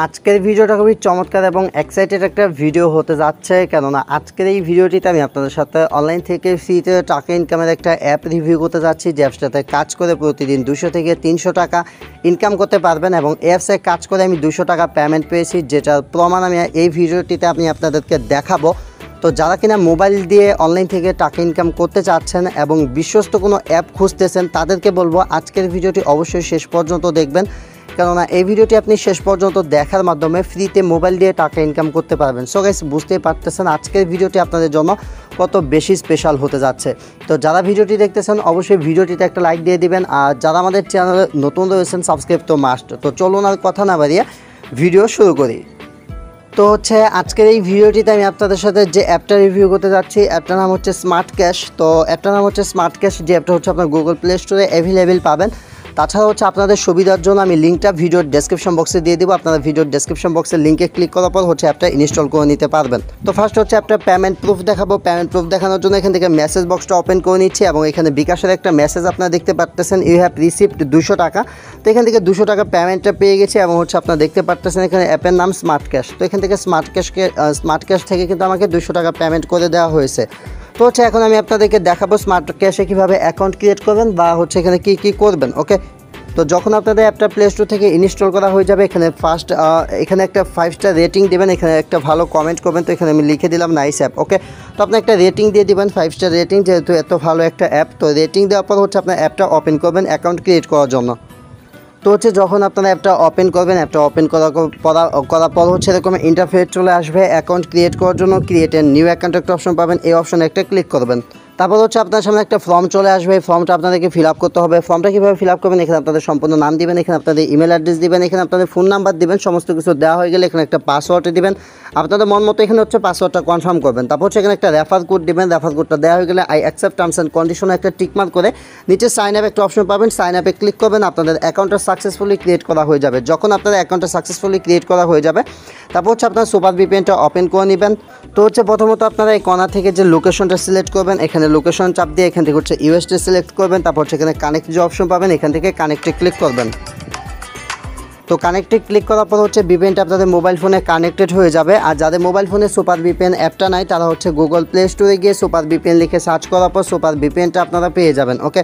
আজকের ভিডিওটা খুবই চমৎকার এবং এক্সাইটেড একটা ভিডিও হতে যাচ্ছে, কেননা আজকের এই ভিডিওটিতে আমি আপনাদের সাথে অনলাইন থেকে ফ্রিতে টাকা ইনকামের একটা অ্যাপ রিভিউ করতে যাচ্ছি। যে অ্যাপসটাতে কাজ করে প্রতিদিন 200 থেকে 300 টাকা ইনকাম করতে পারবেন এবং অ্যাপসে কাজ করে আমি 200 টাকা পেমেন্ট পেয়েছি, যেটার প্রমাণ আমি এই ভিডিওটিতে আমি আপনাদেরকে দেখাবো। তো যারা কিনা মোবাইল দিয়ে অনলাইন থেকে টাকা ইনকাম করতে চাচ্ছেন এবং বিশ্বস্ত কোনো অ্যাপ খুঁজতেছেন, তাদেরকে বলবো আজকের ভিডিওটি অবশ্যই শেষ পর্যন্ত দেখবেন, কেননা এই ভিডিওটি আপনি শেষ পর্যন্ত দেখার মাধ্যমে ফ্রিতে মোবাইল দিয়ে টাকা ইনকাম করতে পারবেন। সো গাইস, বুঝতেই পারতেছেন আজকের ভিডিওটি আপনাদের জন্য কত বেশি স্পেশাল হতে যাচ্ছে। তো যারা ভিডিওটি দেখতেছেন অবশ্যই ভিডিওটিতে একটা লাইক দিয়ে দিবেন, আর যারা আমাদের চ্যানেলে নতুন রয়েছেন সাবস্ক্রাইব তো মাস্ট। তো চলুন আর কথা না বাড়িয়ে ভিডিও শুরু করি। তো আজকের এই ভিডিওটিতে আমি আপনাদের সাথে যে অ্যাপটা রিভিউ করতে যাচ্ছি, অ্যাপটার নাম হচ্ছে স্মার্ট ক্যাশ। তো অ্যাপটার নাম হচ্ছে স্মার্ট ক্যাশ, যে অ্যাপটা হচ্ছে আপনার গুগল প্লে স্টোরে অ্যাভেলেবেল পাবেন। তাছাড়া আপনাদের সুবিধার জন্য আমি লিঙ্কটা ভিডিওর ডেসক্রিপশন বক্সে দিয়ে দেবো। আপনারা ভিডিওর ডেসক্রিপশন বক্সের লিঙ্কে ক্লিক করার পর অ্যাপটা ইনস্টল করে নিতে পারবেন। তো ফার্স্ট অ্যাপটা পেমেন্ট প্রুফ দেখাবো। পেমেন্ট প্রুফ দেখানোর জন্য এখান থেকে মেসেজ বক্সটা ওপেন করে নিচ্ছি এবং এখানে বিকাশের একটা মেসেজ আপনারা দেখতে পাচ্ছেন, ইউ হ্যাভ রিসিভড 200 টাকা। তো এখান থেকে 200 টাকা পেমেন্টটা পেয়ে গেছে এবং আপনারা দেখতে পাচ্ছেন এখানে অ্যাপের নাম স্মার্ট ক্যাশ। তো এখান থেকে স্মার্ট ক্যাশ থেকে কিন্তু আমাকে 200 টাকা পেমেন্ট করে দেওয়া হয়েছে। তো এখন আমি আপনাদেরকে দেখাবো স্মার্ট ক্যাশে কীভাবে অ্যাকাউন্ট ক্রিয়েট করবেন বা এখানে কী করবেন। ওকে, তো যখন আপনাদের অ্যাপটা প্লে স্টোর থেকে ইনস্টল করা হয়ে যাবে, এখানে ফার্স্ট এখানে একটা 5 স্টার রেটিং দেবেন, এখানে একটা ভালো কমেন্ট করবেন। তো এখানে আমি লিখে দিলাম নাইস অ্যাপ। ওকে, তো আপনি একটা রেটিং দিয়ে দিবেন, 5 স্টার রেটিং, যেহেতু এত ভালো একটা অ্যাপ। তো রেটিং দেওয়ার পর আপনার অ্যাপটা ওপেন করবেন অ্যাকাউন্ট ক্রিয়েট করার জন্য। তো যখন আপনারা অ্যাপটা ওপেন করবেন, অ্যাপটা ওপেন করার পর এরকম ইন্টারফেস চলে আসবে অ্যাকাউন্ট ক্রিয়েট করার জন্য। ক্রিয়েট এ নিউ অ্যাকাউন্ট একটা অপশন পাবেন, এই অপশনে একটা ক্লিক করবেন। তারপর আপনার সামনে একটা ফর্ম চলে আসবে, এই ফর্মটা আপনাদেরকে ফিল আপ করতে হবে। ফর্মটা কীভাবে ফিল আপ করবেন, এখানে আপনাদের সম্পূর্ণ নাম দিবেন, এখানে আপনাদের ইমেল অ্যাড্রেস দিবেন, এখানে আপনাদের ফোন নাম্বার দিবেন। সমস্ত কিছু দেওয়া হয়ে গেলে এখানে একটা পাসওয়ার্ড দিবেন, আপনাদের মন মতো এখানে পাসওয়ার্ডটা কনফার্ম করবেন। তারপর এখানে একটা রেফার কোড দিবেন, রেফার কোডটা দেওয়া হয়ে গেলে আই অ্যাকসেপ্ট টার্মস অ্যান্ড কন্ডিশনে একটা টিকমার্ক করে নিচে সাইন আপ একটা অপশন পাবেন, সাইন আপে ক্লিক করবেন। আপনাদের অ্যাকাউন্টটা সাকসেসফুলি ক্রিয়েট করা হয়ে যাবে। যখন আপনাদের অ্যাকাউন্টটা সাকসেসফুলি ক্রিয়েট করা হয়ে যাবে, তারপর আপনার সুপার ভিপিএনটা ওপেন করে নেবেন। তো প্রথমত আপনারা এই কর্নার থেকে যে লোকেশনটা সিলেক্ট করবেন, এখানে লোকেশন চাপ দিয়ে এখান থেকে ইউএসটি সিলেক্ট করবেন। তারপর এখানে কানেক্ট যে অপশন পাবেন, এখান থেকে কানেক্টে ক্লিক করবেন। তো কানেক্টে ক্লিক করার পর ভিপিএনটা আপনাদের মোবাইল ফোনে কানেক্টেড হয়ে যাবে। আর যাদের মোবাইল ফোনে সুপার ভিপিএন অ্যাপটা নাই, তারা গুগল প্লে স্টোরে গিয়ে সুপার ভিপিএন লিখে সার্চ করার পর সুপার ভিপিএনটা আপনারা পেয়ে যাবেন। ওকে,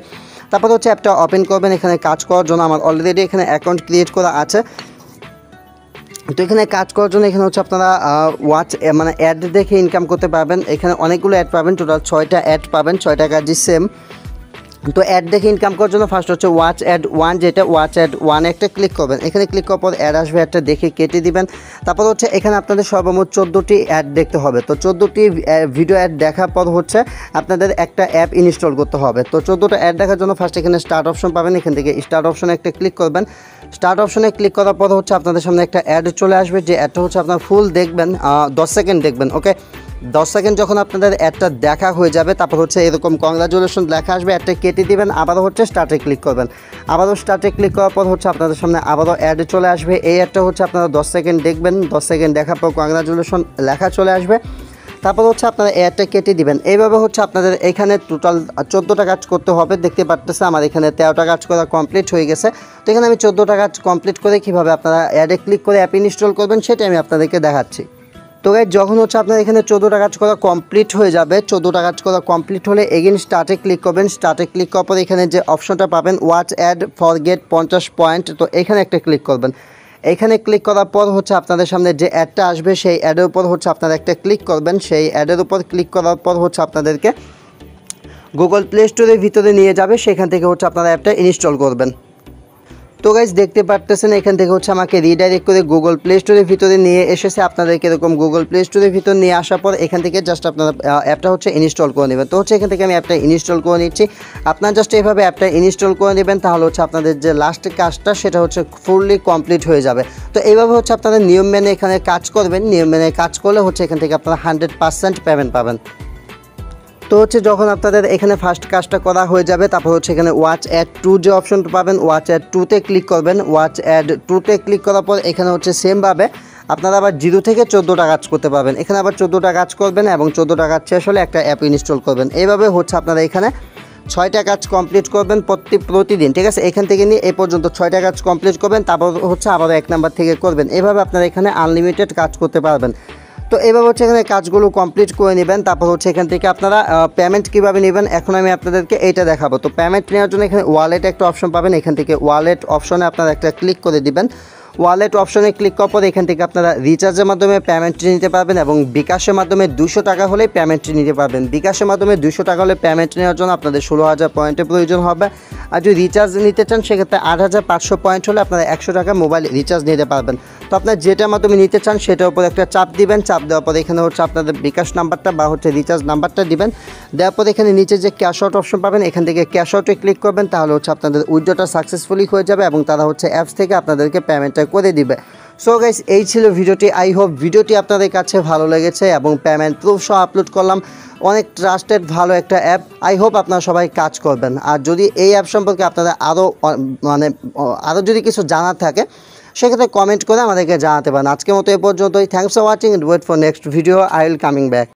তারপর অ্যাপটা ওপেন করবেন। এখানে কাজ করার জন্য আমার অলরেডি এখানে অ্যাকাউন্ট ক্রিয়েট করা আছে। তো এখানে কাজ করার জন্য এখানে আপনারা অ্যাড দেখে ইনকাম করতে পারবেন। এখানে অনেকগুলো অ্যাড পাবেন, টোটাল 6টা অ্যাড পাবেন, 6টা কাজই সেম। তো অ্যাড দেখে ইনকাম করার জন্য ফার্স্ট ওয়াচ অ্যাড 1, যেটা ওয়াচ অ্যাড 1 একটা ক্লিক করবেন। এখানে ক্লিক করার পর অ্যাড আসবে, অ্যাডটা দেখে কেটে দিবেন। তারপর এখানে আপনাদের সর্বমোট 14টি অ্যাড দেখতে হবে। তো 14টি ভিডিও অ্যাড দেখার পর আপনাদের একটা অ্যাপ ইনস্টল করতে হবে। তো 14টা অ্যাড দেখার জন্য ফার্স্ট এখানে স্টার্ট অপশন পাবেন, এখান থেকে স্টার্ট অপশনে একটা ক্লিক করবেন। স্টার্ট অপশনে ক্লিক করার পর আপনাদের সামনে একটা অ্যাড চলে আসবে, যে অ্যাডটা আপনার ফুল দেখবেন, 10 সেকেন্ড দেখবেন। ওকে, 10 সেকেন্ড যখন আপনাদের অ্যাডটা দেখা হয়ে যাবে, তারপর এরকম কংগ্রাচুলেশন লেখা আসবে, অ্যাডটা কেটে দিবেন। আবারও স্টার্টে ক্লিক করবেন। আবারও স্টার্টে ক্লিক করার পর আপনাদের সামনে আবারও অ্যাড চলে আসবে। এই অ্যাডটা আপনারা 10 সেকেন্ড দেখবেন। 10 সেকেন্ড দেখার পর কংগ্রাচুলেশন লেখা চলে আসবে। তারপর আপনারা অ্যাডটা কেটে দিবেন। এইভাবে আপনাদের এখানে টোটাল 14টা কাজ করতে হবে। দেখতে পাচ্ছেন আমার এখানে 13টা কাজ করা কমপ্লিট হয়ে গেছে। তো এখানে আমি 14টা কাজ কমপ্লিট করে কীভাবে আপনারা অ্যাডে ক্লিক করে অ্যাপ ইনস্টল করবেন সেটা আমি আপনাদেরকে দেখাচ্ছি। তো যখন আপনার এখানে 14টা কাজ করা কমপ্লিট হয়ে যাবে, 14টা কাজ করা কমপ্লিট হলে এগেইন স্টার্টে ক্লিক করবেন। স্টার্টে ক্লিক করার পর এখানে যে অপশনটা পাবেন watch ad for get 50 point, তো এখানে একটা ক্লিক করবেন। এখানে ক্লিক করার পর আপনাদের সামনে যে অ্যাডটা আসবে, সেই অ্যাডের উপর আপনারা একটা ক্লিক করবেন। সেই অ্যাডের উপর ক্লিক করার পর আপনাদেরকে গুগল প্লে স্টোরের ভিতরে নিয়ে যাবে, সেখান থেকে আপনারা অ্যাপটা ইনস্টল করবেন। তো গাইজ দেখতে পারতেছেন এখান থেকে আমাকে রিডাইরেক্ট করে গুগল প্লে স্টোরের ভিতরে নিয়ে এসেছে। আপনাদেরকে এরকম গুগল প্লে স্টোরের ভিতরে নিয়ে আসার পর এখান থেকে জাস্ট আপনারা অ্যাপটা ইনস্টল করে নেবেন। তো এখান থেকে আমি অ্যাপটা ইনস্টল করে নিচ্ছি। আপনারা জাস্ট এইভাবে অ্যাপটা ইনস্টল করে নেবেন, তাহলে আপনাদের যে লাস্ট কাজটা সেটা ফুললি কমপ্লিট হয়ে যাবে। তো এইভাবে আপনারা নিয়ম মেনে এখানে কাজ করবেন। নিয়ম মেনে কাজ করলে এখান থেকে আপনারা 100% পেমেন্ট পাবেন। তো যখন আপনাদের এখানে ফার্স্ট কাজটা করা হয়ে যাবে, তারপর এখানে ওয়াচ অ্যাড 2 যে অপশনটা পাবেন, ওয়াচ অ্যাড 2তে ক্লিক করবেন। ওয়াচ অ্যাড 2তে ক্লিক করার পর এখানে সেমভাবে আপনারা আবার 0 থেকে 14টা কাজ করতে পারবেন। এখানে আবার 14টা কাজ করবেন এবং 14টা কাজ শেষ হলে একটা অ্যাপ ইনস্টল করবেন। এইভাবে আপনারা এখানে 6টা কাজ কমপ্লিট করবেন প্রতিদিন, ঠিক আছে। এখান থেকে নিয়ে এই পর্যন্ত 6টা কাজ কমপ্লিট করবেন, তারপর হচ্ছে আবারও 1 নাম্বার থেকে করবেন। এভাবে আপনারা এখানে আনলিমিটেড কাজ করতে পারবেন। তো এভাবে হচ্ছে এখানে কাজগুলো কমপ্লিট করে নেবেন। তারপর হচ্ছে এখান থেকে আপনারা পেমেন্ট কীভাবে নেবেন এখন আমি আপনাদেরকে এইটা দেখাবো। তো পেমেন্ট নেওয়ার জন্য এখানে ওয়ালেট একটা অপশন পাবেন, এখান থেকে ওয়ালেট অপশনে আপনারা একটা ক্লিক করে দিবেন। ওয়ালেট অপশনে ক্লিক করার পর এখান থেকে আপনারা রিচার্জের মাধ্যমে পেমেন্টটি নিতে পারবেন এবং বিকাশের মাধ্যমে 200 টাকা হলেই পেমেন্টটি নিতে পারবেন। বিকাশের মাধ্যমে 200 টাকা হলে পেমেন্ট নেওয়ার জন্য আপনাদের 16,000 পয়েন্টের প্রয়োজন হবে। আর যদি রিচার্জ নিতে চান সেক্ষেত্রে 8,500 পয়েন্ট হলে আপনারা 100 টাকা মোবাইল রিচার্জ নিতে পারবেন। তো আপনার যেটার মাধ্যমে নিতে চান সেটার উপর একটা চাপ দিবেন, চাপ দেওয়ার পর এখানে হচ্ছে আপনাদের বিকাশ নাম্বারটা বা হচ্ছে রিচার্জ নাম্বারটা দিবেন। দেওয়ার পর এখানে নিচে যে ক্যাশ আউট অপশন পাবেন এখান থেকে ক্যাশ আউটে ক্লিক করবেন, তাহলে হচ্ছে আপনাদের উইথড্রটা সাকসেসফুলি হয়ে যাবে এবং তারা হচ্ছে অ্যাপস থেকে আপনাদেরকে পেমেন্টটা করে দিবে। সো গাইস, এই ছিল ভিডিওটি। আই হোপ ভিডিওটি আপনাদের কাছে ভালো লেগেছে এবং পেমেন্ট প্রুফ সহ আপলোড করলাম। অনেক ট্রাস্টেড ভালো একটা অ্যাপ। আই হোপ আপনারা সবাই কাজ করবেন। আর যদি এই অ্যাপ সম্পর্কে আপনাদের আরও যদি কিছু জানার থাকে সেক্ষেত্রে কমেন্ট করে আমাদেরকে জানাতে পারেন। আজকের মতো এ পর্যন্তই। Thanks for watching and wait for next video. I will coming back.